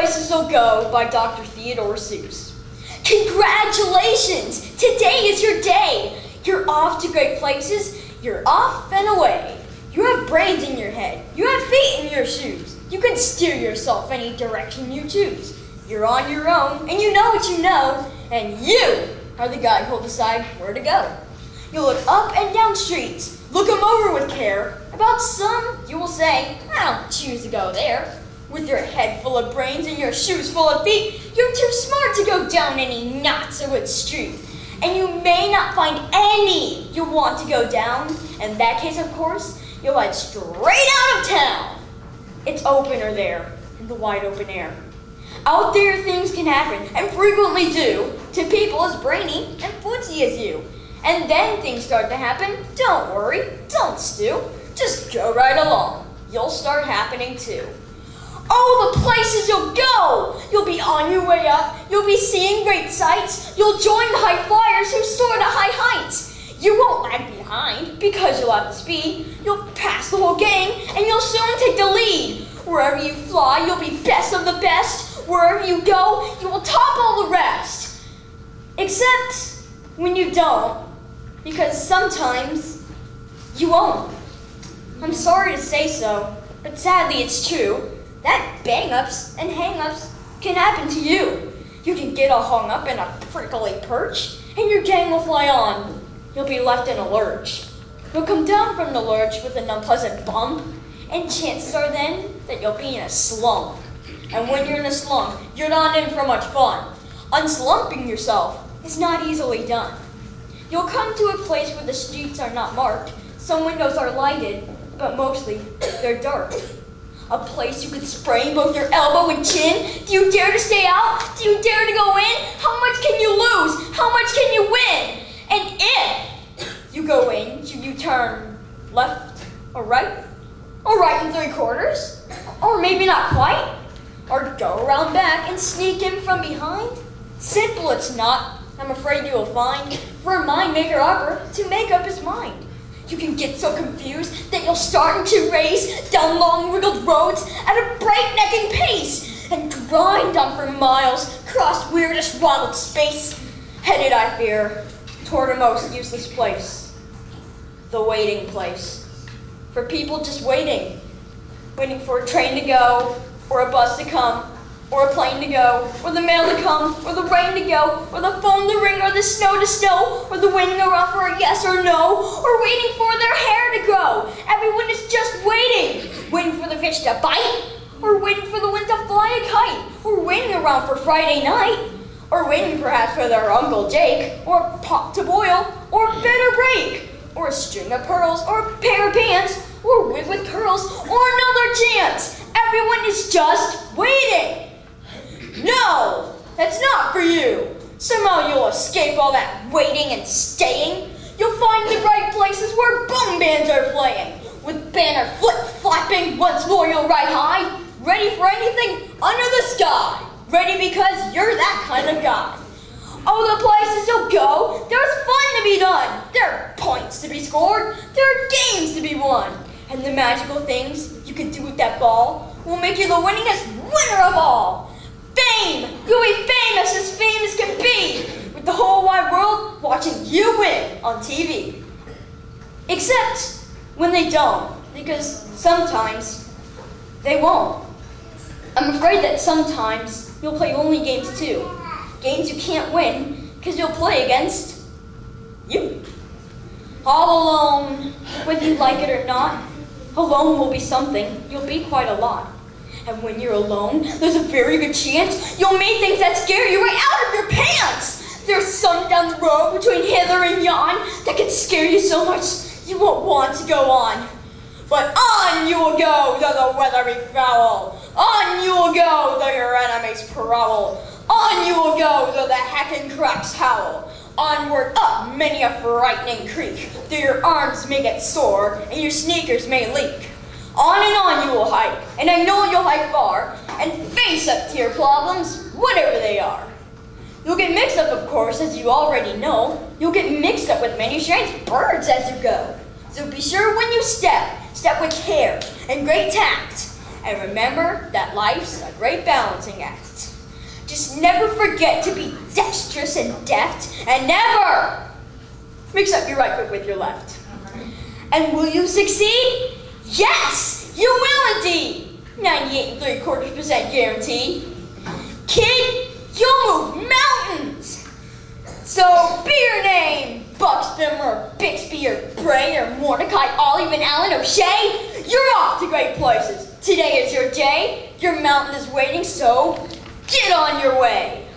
Places You'll Go by Dr. Theodore Seuss. Congratulations! Today is your day. You're off to great places. You're off and away. You have brains in your head. You have feet in your shoes. You can steer yourself any direction you choose. You're on your own, and you know what you know, and you are the guy who'll decide where to go. You'll look up and down streets, look them over with care. About some, you will say, I don't choose to go there. With your head full of brains and your shoes full of feet, you're too smart to go down any not-so-good street. And you may not find any you want to go down. In that case, of course, you'll head straight out of town. It's opener there, in the wide open air. Out there things can happen, and frequently do, to people as brainy and footsy as you. And then things start to happen. Don't worry, don't stew. Just go right along. You'll start happening too. Oh, the places you'll go! You'll be on your way up. You'll be seeing great sights. You'll join the high flyers who soar to high heights. You won't lag behind because you'll have the speed. You'll pass the whole gang and you'll soon take the lead. Wherever you fly, you'll be best of the best. Wherever you go, you will top all the rest. Except when you don't, because sometimes you won't. I'm sorry to say so, but sadly it's true. That bang-ups and hang-ups can happen to you. You can get all hung up in a prickly perch, and your gang will fly on. You'll be left in a lurch. You'll come down from the lurch with an unpleasant bump, and chances are then that you'll be in a slump. And when you're in a slump, you're not in for much fun. Unslumping yourself is not easily done. You'll come to a place where the streets are not marked. Some windows are lighted, but mostly they're dark. A place you could sprain both your elbow and chin. Do you dare to stay out? Do you dare to go in? How much can you lose? How much can you win? And if you go in, should you turn left or right? Or right and 3/4? Or maybe not quite? Or go around back and sneak in from behind? Simple it's not, I'm afraid you will find, for a mind maker upper to make up his mind. You can get so confused that you'll start to race down long wiggled roads at a breaknecking pace and grind on for miles, cross weirdest wild space, headed, I fear, toward a most useless place, the waiting place. For people just waiting for a train to go, or a bus to come, or a plane to go, or the mail to come, or the rain to go, or the phone to ring, or the snow to snow, or the wind around for a yes or no, or waiting for their hair to grow. Everyone is just waiting for the fish to bite, or waiting for the wind to fly a kite, or waiting around for Friday night, or waiting perhaps for their Uncle Jake, or a pot to boil, or a bed to break, or a string of pearls, or a pair of pants, or a wig with curls, or another chance. Everyone is just waiting. No, that's not for you. Somehow you'll escape all that waiting and staying. You'll find the right places where boom bands are playing. With banner flip-flapping, once more you'll ride high, ready for anything under the sky. Ready because you're that kind of guy. Oh, the places you'll go, there's fun to be done. There are points to be scored. There are games to be won. And the magical things you can do with that ball will make you the winningest winner of all. Fame! You'll be famous as can be, with the whole wide world watching you win on TV. Except when they don't, because sometimes they won't. I'm afraid that sometimes you'll play only games too. Games you can't win, because you'll play against you. All alone, whether you like it or not, alone will be something. You'll be quite a lot. And when you're alone, there's a very good chance you'll meet things that scare you right out of your pants. There's some down the road between hither and yon that can scare you so much you won't want to go on. But on you will go, though the weather be foul. On you will go, though your enemies prowl. On you will go, though the hacking cracks howl. Onward up many a frightening creek, though your arms may get sore and your sneakers may leak. On and on you will hike, and I know you'll hike far, and face up to your problems, whatever they are. You'll get mixed up, of course, as you already know. You'll get mixed up with many strange birds as you go. So be sure when you step with care and great tact. And remember that life's a great balancing act. Just never forget to be dexterous and deft, and never mix up your right foot with your left. And will you succeed? Yes, you will indeed. 98.75% guarantee. Kid, you'll move mountains. So be your name, Buxbaum or Bixby or Bray or Mordecai, Olive, Allen, O'Shea. You're off to great places. Today is your day. Your mountain is waiting, so get on your way.